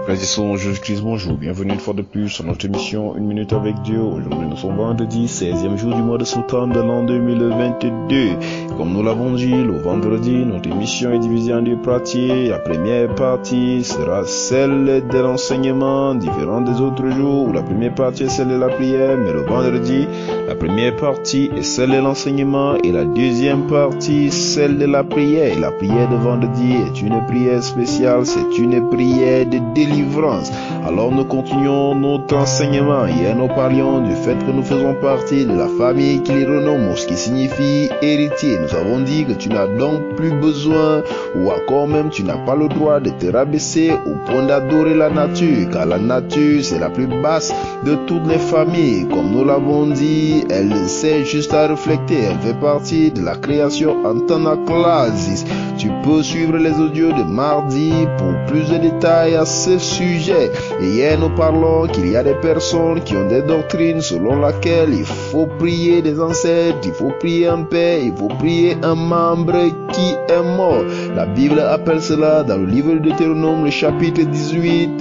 Résistons Jésus-Christ, bonjour, bienvenue une fois de plus sur notre émission 1 minute avec Dieu. Aujourd'hui nous sommes vendredi, 16e jour du mois de septembre de l'an 2022. Comme nous l'avons dit, le vendredi, notre émission est divisée en deux parties. La première partie sera celle de l'enseignement, différent des autres jours, où la première partie est celle de la prière, mais le vendredi, la première partie est celle de l'enseignement et la deuxième partie, celle de la prière. Et la prière de vendredi est une prière spéciale, c'est une prière de délivrance. Alors nous continuons notre enseignement. Hier nous parlions du fait que nous faisons partie de la famille qui les renomme, ce qui signifie héritier. Nous avons dit que tu n'as donc plus besoin, ou encore même tu n'as pas le droit de te rabaisser au point d'adorer la nature, car la nature c'est la plus basse de toutes les familles. Comme nous l'avons dit, elle sert juste à refléter, elle fait partie de la création en Tanakhlasis. Tu peux suivre les audios de mardi pour plus de détails à ce sujet. Et hier nous parlons qu'il y a des personnes qui ont des doctrines selon laquelle il faut prier des ancêtres, il faut prier un père, il faut prier un membre qui est mort. La Bible appelle cela dans le livre de Deutéronome, le chapitre 18,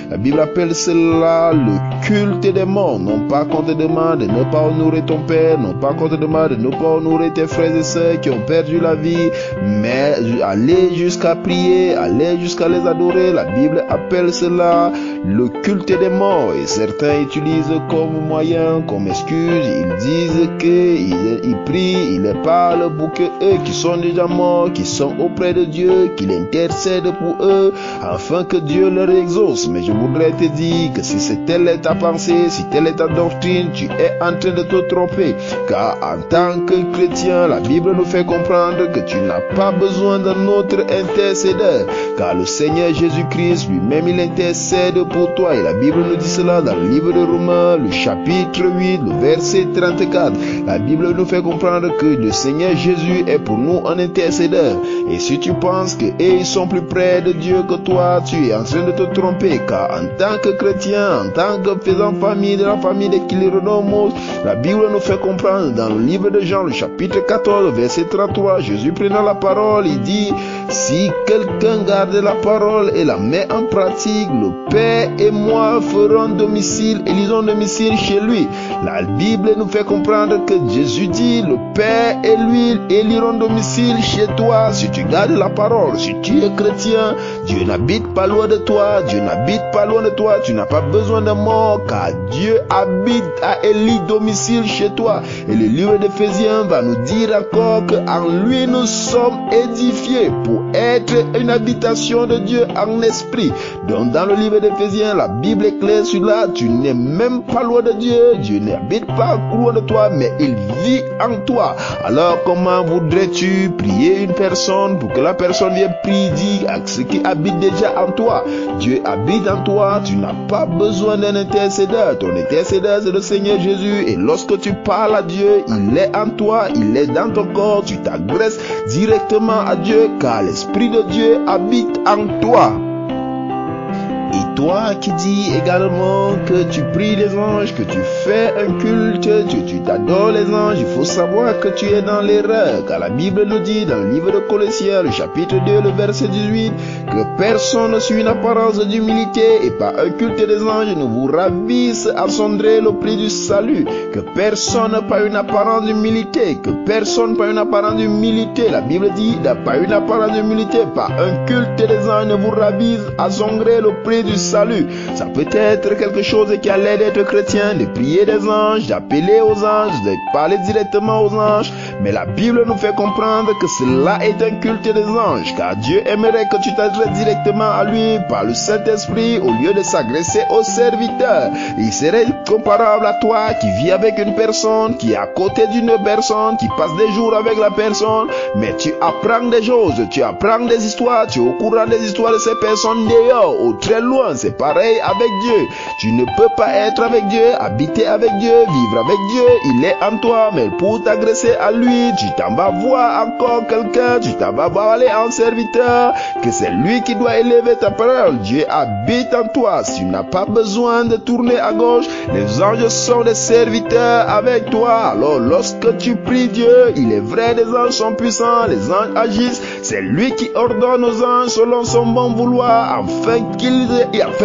la Bible appelle cela le culte des morts. Non pas qu'on te demande de ne pas honorer ton père, non pas qu'on te demande de ne pas honorer tes frères et sœurs qui ont perdu la vie, mais aller jusqu'à prier, aller jusqu'à les adorer. La Bible appelle cela le culte des morts, et certains utilisent comme moyen, comme excuse, ils disent qu'ils prient, ils les parlent pour que eux qui sont déjà morts, qui sont auprès de Dieu, qu'il intercède pour eux afin que Dieu leur exauce. Mais je voudrais te dire que si c'est telle est ta pensée, si telle est ta doctrine, tu es en train de te tromper, car en tant que chrétien, la Bible nous fait comprendre que tu n'as pas besoin d'un autre intercédeur, car le Seigneur Jésus-Christ lui-même il intercède pour toi. Et la Bible nous dit cela dans le livre de Romains, le chapitre 8, le verset 34. La Bible nous fait comprendre que le Seigneur Jésus est pour nous un intercédeur. Et si tu penses que ils sont plus près de Dieu que toi, tu es en train de te tromper, car en tant que chrétien, en tant que faisant famille de la famille de Kilironomos, la Bible nous fait comprendre dans le livre de Jean, le chapitre 14, verset 33, Jésus prenant la parole, il dit: si quelqu'un garde la parole et la met en pratique, le Père et moi ferons domicile, et lisons domicile chez lui. La Bible nous fait comprendre que Jésus dit: le Père et lui éliront domicile chez toi si tu gardes la parole. Si tu es chrétien, Dieu n'habite pas loin de toi, Dieu n'habite pas loin de toi, tu n'as pas besoin de mort, car Dieu habite à élit domicile chez toi. Et le livre d'Éphésiens va nous dire encore qu'en lui nous sommes édifiés pour être une habitation de Dieu en esprit. Donc dans le livre d'Éphésiens, la Bible est claire sur là, tu n'es même pas loin de Dieu, Dieu n'habite pas loin de toi, mais il vit en toi. Alors comment voudrais-tu prier une personne pour que la personne vienne prier à ce qui habite déjà en toi? Dieu habite en toi, tu n'as pas besoin d'un intercédeur. Ton intercédeur c'est le Seigneur Jésus, et lorsque tu parles à Dieu, il est en toi, il est dans ton corps, tu t'adresses directement à Dieu, car l'Esprit de Dieu habite en toi. Et toi qui dis également que tu pries les anges, que tu fais un culte, tu t'adores les anges, il faut savoir que tu es dans l'erreur, car la Bible nous dit dans le livre de Colossiens, le chapitre 2, le verset 18, que personne sur une apparence d'humilité et par un culte des anges ne vous ravisse à sondrer le prix du salut, que personne par une apparence d'humilité, que personne par une apparence d'humilité, la Bible dit par une apparence d'humilité, par un culte des anges ne vous ravisse à sondrer le prix du salut. Ça peut être quelque chose qui a l'air d'être chrétien, de prier des anges, d'appeler aux anges, de parler directement aux anges, mais la Bible nous fait comprendre que cela est un culte des anges, car Dieu aimerait que tu t'adresses directement à lui par le Saint-Esprit au lieu de s'agresser aux serviteurs. Il serait comparable à toi qui vis avec une personne, qui est à côté d'une personne, qui passe des jours avec la personne, mais tu apprends des choses, tu apprends des histoires, tu es au courant des histoires de ces personnes dehors, au très loin. C'est pareil avec Dieu. Tu ne peux pas être avec Dieu, habiter avec Dieu, vivre avec Dieu. Il est en toi, mais pour t'agresser à lui, tu t'en vas voir encore quelqu'un, tu t'en vas voir aller en serviteur, que c'est lui qui doit élever ta parole. Dieu habite en toi. Tu n'as pas besoin de tourner à gauche. Les anges sont des serviteurs avec toi. Alors lorsque tu pries Dieu, il est vrai, les anges sont puissants, les anges agissent. C'est lui qui ordonne aux anges selon son bon vouloir, afin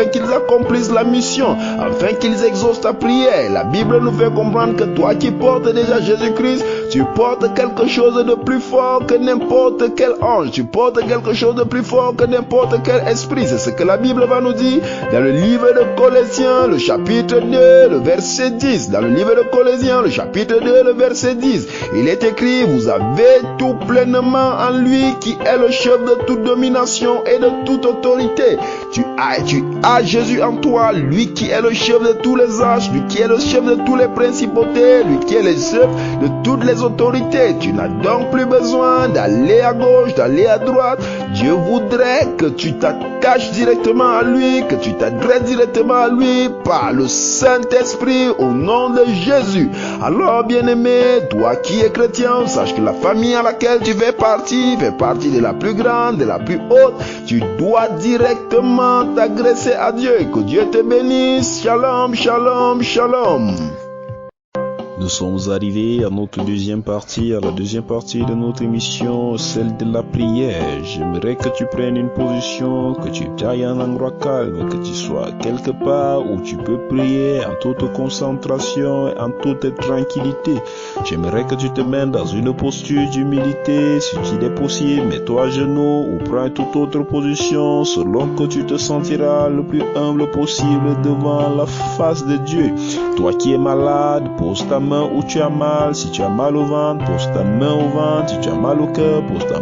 qu'ils accomplissent la mission, afin qu'ils exaucent ta prière. La Bible nous fait comprendre que toi qui portes déjà Jésus-Christ, tu portes quelque chose de plus fort que n'importe quel ange. Tu portes quelque chose de plus fort que n'importe quel esprit. C'est ce que la Bible va nous dire dans le livre de Colossiens, le chapitre 2, le verset 10. Dans le livre de Colossiens, le chapitre 2, le verset 10, il est écrit: vous avez tout pleinement en lui, qui est le chef de toute domination et de toute autorité. Tu as Jésus en toi, lui qui est le chef de tous les anges, lui qui est le chef de tous les principautés, lui qui est le chef de toutes les autorités. Tu n'as donc plus besoin d'aller à gauche, d'aller à droite. Dieu voudrait que tu t'attaches directement à lui, que tu t'adresses directement à lui par le Saint-Esprit au nom de Jésus. Alors bien-aimé, toi qui es chrétien, sache que la famille à laquelle tu fais partie de la plus grande, de la plus haute. Tu dois directement t'agresser à Dieu. Que Dieu te bénisse. Shalom, shalom, shalom. Nous sommes arrivés à notre deuxième partie, à la deuxième partie de notre émission, celle de la prière. J'aimerais que tu prennes une position, que tu ailles à un endroit calme, que tu sois quelque part où tu peux prier en toute concentration et en toute tranquillité. J'aimerais que tu te mettes dans une posture d'humilité. Si il est possible, mets-toi à genoux ou prends toute autre position selon que tu te sentiras le plus humble possible devant la face de Dieu. Toi qui es malade, pose ta main où tu as mal. Si tu as mal au ventre, pose ta main au ventre. Si tu as mal au cœur, pose ta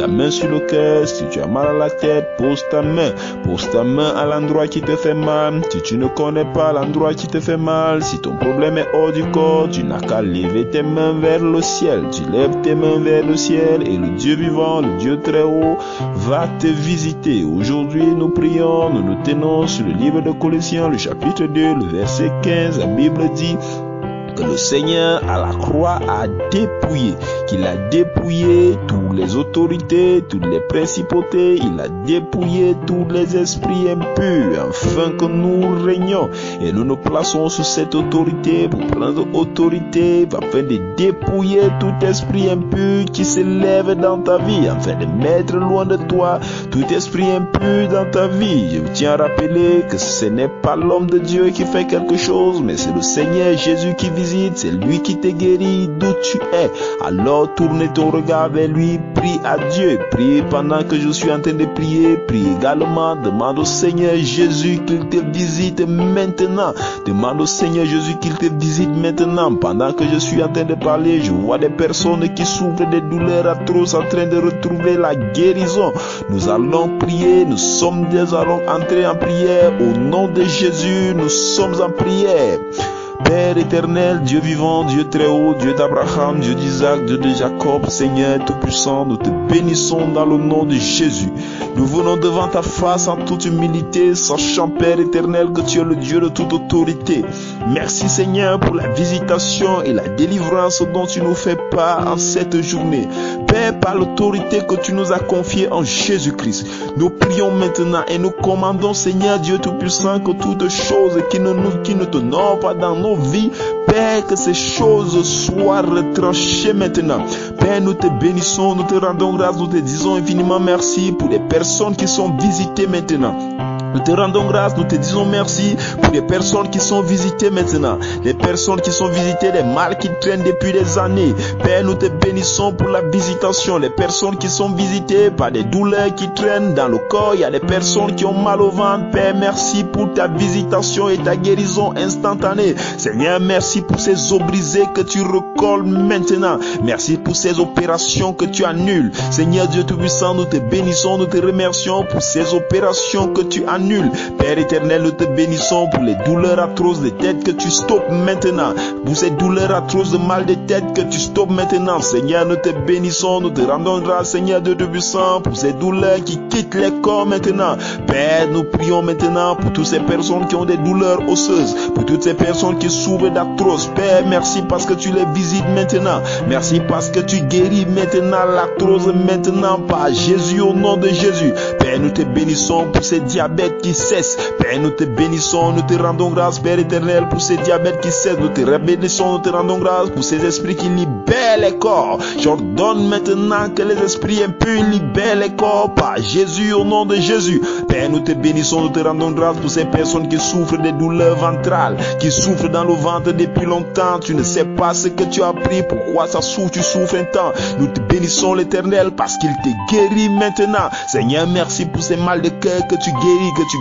main sur le cœur. Si tu as mal à la tête, pose ta main à l'endroit qui te fait mal. Si tu ne connais pas l'endroit qui te fait mal, si ton problème est hors du corps, tu n'as qu'à lever tes mains vers le ciel. Tu lèves tes mains vers le ciel et le Dieu vivant, le Dieu très haut, va te visiter. Aujourd'hui, nous prions, nous nous tenons sur le livre de Colossiens, le chapitre 2, le verset 15. La Bible dit que le Seigneur à la croix a dépouillé, qu'il a dépouillé toutes les autorités, toutes les principautés, il a dépouillé tous les esprits impurs, afin que nous régnions et nous nous plaçons sous cette autorité pour prendre autorité, afin de dépouiller tout esprit impur qui s'élève dans ta vie, afin de mettre loin de toi tout esprit impur dans ta vie. Je tiens à rappeler que ce n'est pas l'homme de Dieu qui fait quelque chose, mais c'est le Seigneur Jésus qui visite. C'est lui qui te guérit d'où tu es. Alors tourne ton regard vers lui, prie à Dieu. Prie pendant que je suis en train de prier. Prie également, demande au Seigneur Jésus qu'il te visite maintenant. Demande au Seigneur Jésus qu'il te visite maintenant. Pendant que je suis en train de parler, je vois des personnes qui souffrent des douleurs atroces en train de retrouver la guérison. Nous allons prier, nous allons entrer en prière. Au nom de Jésus, nous sommes en prière. Père éternel, Dieu vivant, Dieu très haut, Dieu d'Abraham, Dieu d'Isaac, Dieu de Jacob, Seigneur Tout-Puissant, nous te bénissons dans le nom de Jésus. Nous venons devant ta face en toute humilité, sachant, Père éternel, que tu es le Dieu de toute autorité. Merci Seigneur pour la visitation et la délivrance dont tu nous fais part en cette journée. Père, par l'autorité que tu nous as confiée en Jésus-Christ, nous prions maintenant et nous commandons, Seigneur Dieu Tout-Puissant, que toutes choses qui ne t'honorent pas dans nos vies, Père, que ces choses soient retranchées maintenant. Père, nous te bénissons, nous te rendons grâce, nous te disons infiniment merci pour les personnes qui sont visitées maintenant. Nous te rendons grâce, nous te disons merci pour les personnes qui sont visitées maintenant. Les personnes qui sont visitées, des mal qui traînent depuis des années. Père, nous te bénissons pour la visitation. Les personnes qui sont visitées par des douleurs qui traînent dans le corps. Il y a des personnes qui ont mal au ventre. Père, merci pour ta visitation et ta guérison instantanée. Seigneur, merci pour ces os brisés que tu recolles maintenant. Merci pour ces opérations que tu annules. Seigneur Dieu Tout-Puissant, nous te bénissons, nous te remercions pour ces opérations que tu annules annule. Père éternel, nous te bénissons pour les douleurs atroces de tête que tu stoppes maintenant. Pour ces douleurs atroces de mal de tête que tu stoppes maintenant. Seigneur, nous te bénissons, nous te rendons grâce, Seigneur Dieu Tout-Puissant, pour ces douleurs qui quittent les corps maintenant. Père, nous prions maintenant pour toutes ces personnes qui ont des douleurs osseuses, pour toutes ces personnes qui souffrent d'atroces. Père, merci parce que tu les visites maintenant. Merci parce que tu guéris maintenant l'arthrose maintenant par Jésus, au nom de Jésus. Père, nous te bénissons pour ces diabètes qui cessent. Père, nous te bénissons, nous te rendons grâce, Père éternel, pour ces diabètes qui cessent. Nous te bénissons, nous te rendons grâce pour ces esprits qui libèrent les corps. J'ordonne maintenant que les esprits impurs libèrent les corps par Jésus, au nom de Jésus. Père, nous te bénissons, nous te rendons grâce pour ces personnes qui souffrent des douleurs ventrales, qui souffrent dans le ventre depuis longtemps. Tu ne sais pas ce que tu as pris, pourquoi ça souffre, tu souffres un temps. Nous te bénissons l'Éternel parce qu'il te guérit maintenant. Seigneur, merci pour ces mal de cœur que tu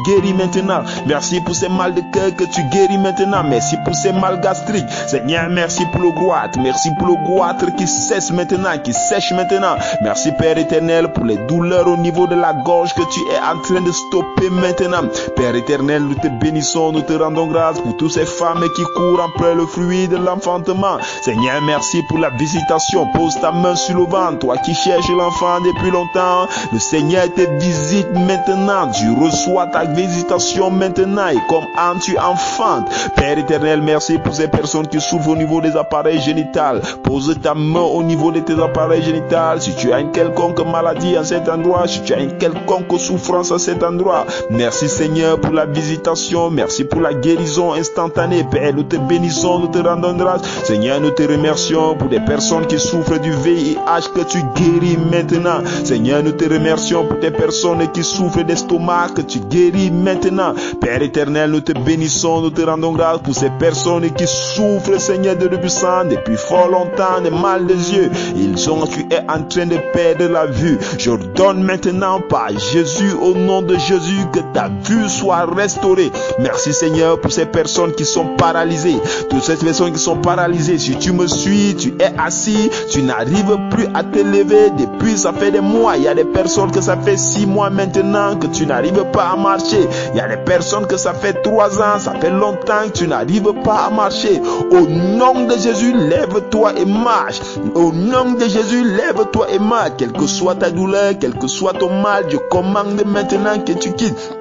guéris maintenant. Merci pour ces mal de cœur que tu guéris maintenant. Merci pour ces mal gastriques. Seigneur, merci pour le goître. Merci pour le goître qui cesse maintenant, qui sèche maintenant. Merci Père éternel pour les douleurs au niveau de la gorge que tu es en train de stopper maintenant. Père éternel, nous te bénissons, nous te rendons grâce pour toutes ces femmes qui courent après le fruit de l'enfantement. Seigneur, merci pour la visitation. Pose ta main sur le ventre, toi qui cherches l'enfant depuis longtemps. Le Seigneur te visite maintenant. Tu reçois ta visitation maintenant et comme tu enfantes. Père éternel, merci pour ces personnes qui souffrent au niveau des appareils génitaux. Pose ta main au niveau de tes appareils génitaux. Si tu as une quelconque maladie à cet endroit, si tu as une quelconque souffrance à cet endroit, merci Seigneur pour la visitation. Merci pour la guérison instantanée. Père, nous te bénissons, nous te rendons grâce. Seigneur, nous te remercions pour des personnes qui souffrent du VIH que tu guéris maintenant. Seigneur, nous te remercions pour des personnes qui souffrent d'estomac que tu guéris maintenant. Père éternel, nous te bénissons, nous te rendons grâce pour ces personnes qui souffrent, Seigneur de Tout-Puissant, depuis fort longtemps de mal des yeux. Tu es en train de perdre la vue. J'ordonne maintenant par Jésus, au nom de Jésus, que ta vue soit restaurée. Merci Seigneur pour ces personnes qui sont paralysées. Toutes ces personnes qui sont paralysées, si tu me suis, tu es assis, tu n'arrives plus à te lever depuis ça fait des mois. Il y a des personnes que ça fait 6 mois maintenant que tu n'arrives pas à marcher. Il y a des personnes que ça fait 3 ans, ça fait longtemps que tu n'arrives pas à marcher. Au nom de Jésus, lève-toi et marche. Au nom de Jésus, lève-toi et marche. Quelle que soit ta douleur, quel que soit ton mal, je commande maintenant que tu quittes.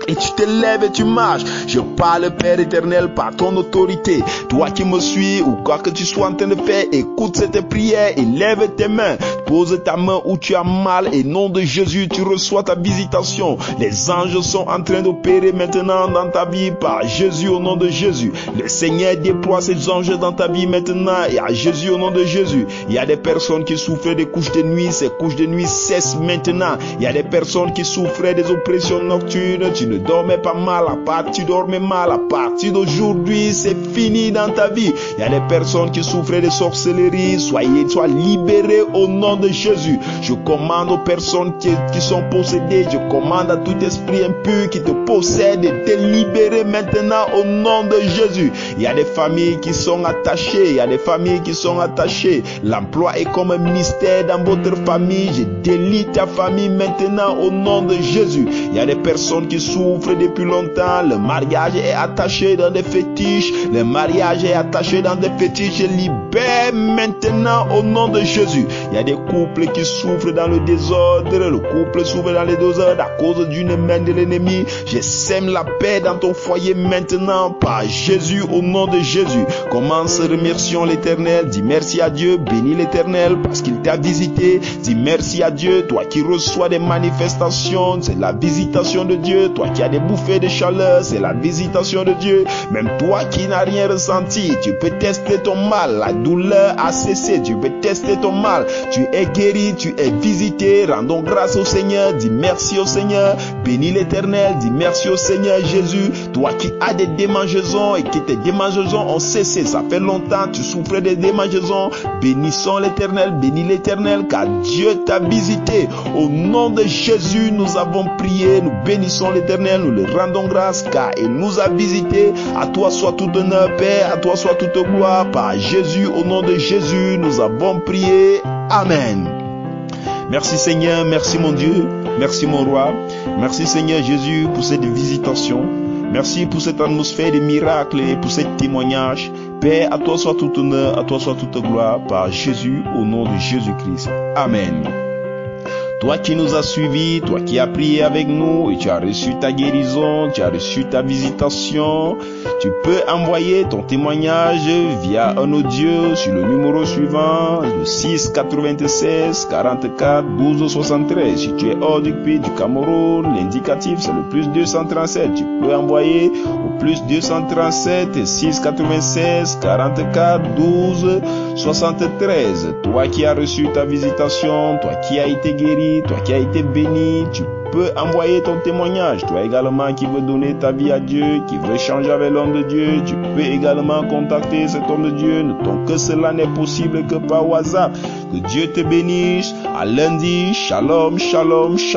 Et tu te lèves et tu marches. Je parle, Père éternel, par ton autorité. Toi qui me suis, ou quoi que tu sois en train de faire, écoute cette prière et lève tes mains. Pose ta main où tu as mal et au nom de Jésus, tu reçois ta visitation. Les anges sont en train d'opérer maintenant dans ta vie par Jésus, au nom de Jésus. Le Seigneur déploie ses anges dans ta vie maintenant et à Jésus, au nom de Jésus. Il y a des personnes qui souffraient des couches de nuit. Ces couches de nuit cessent maintenant. Il y a des personnes qui souffraient des oppressions nocturnes. Tu ne dormais pas mal, à part tu dormais mal. À partir d'aujourd'hui, c'est fini dans ta vie. Il y a des personnes qui souffraient de sorcellerie. Sois libérés au nom de Jésus. Je commande aux personnes qui sont possédées. Je commande à tout esprit impur qui te possède de te libérer maintenant au nom de Jésus. Il y a des familles qui sont attachées. Il y a des familles qui sont attachées. L'emploi est comme un mystère dans votre famille. Je délie ta famille maintenant au nom de Jésus. Il y a des personnes qui souffrent depuis longtemps. Le mariage est attaché dans des fétiches. Le mariage est attaché dans des fétiches. Je libère maintenant au nom de Jésus. Il y a des couples qui souffrent dans le désordre. Le couple souffre dans le désordre à cause d'une main de l'ennemi. Je sème la paix dans ton foyer maintenant par Jésus, au nom de Jésus. Commence, remercions l'Éternel. Dis merci à Dieu. Bénis l'Éternel parce qu'il t'a visité. Dis merci à Dieu. Toi qui reçois des manifestations, c'est la visitation de Dieu. Toi qui as des bouffées de chaleur, c'est la visitation de Dieu. Même toi qui n'as rien ressenti, tu peux tester ton mal. La douleur a cessé. Tu peux tester ton mal. Tu es guéri, tu es visité. Rendons grâce au Seigneur. Dis merci au Seigneur. Bénis l'Éternel. Dis merci au Seigneur Jésus. Toi qui as des démangeaisons et qui tes démangeaisons ont cessé. Ça fait longtemps tu souffrais des démangeaisons. Bénissons l'Éternel. Bénis l'Éternel car Dieu t'a visité. Au nom de Jésus, nous avons prié. Nous bénissons l'Éternel. Nous le rendons grâce car il nous a visité. À toi soit tout honneur, Père. À toi soit toute gloire. Par Jésus, au nom de Jésus, nous avons prié. Amen. Merci Seigneur, merci mon Dieu. Merci mon roi. Merci Seigneur Jésus pour cette visitation. Merci pour cette atmosphère de miracles et pour ce témoignage. Père, à toi soit tout honneur, à toi soit toute gloire par Jésus, au nom de Jésus-Christ. Amen. Toi qui nous as suivis, toi qui as prié avec nous et tu as reçu ta guérison, tu as reçu ta visitation, tu peux envoyer ton témoignage via un audio sur le numéro suivant, le 6 96 44 12 73. Si tu es hors du pays du Cameroun, l'indicatif c'est le plus 237. Tu peux envoyer au plus 237 6 96 44 12 73. Toi qui as reçu ta visitation, toi qui as été guéri, toi qui as été béni, tu peux envoyer ton témoignage. Toi également qui veux donner ta vie à Dieu, qui veut échanger avec l'homme de Dieu, tu peux également contacter cet homme de Dieu. Notons que cela n'est possible que par WhatsApp. Que Dieu te bénisse. À lundi. Shalom, shalom, shalom.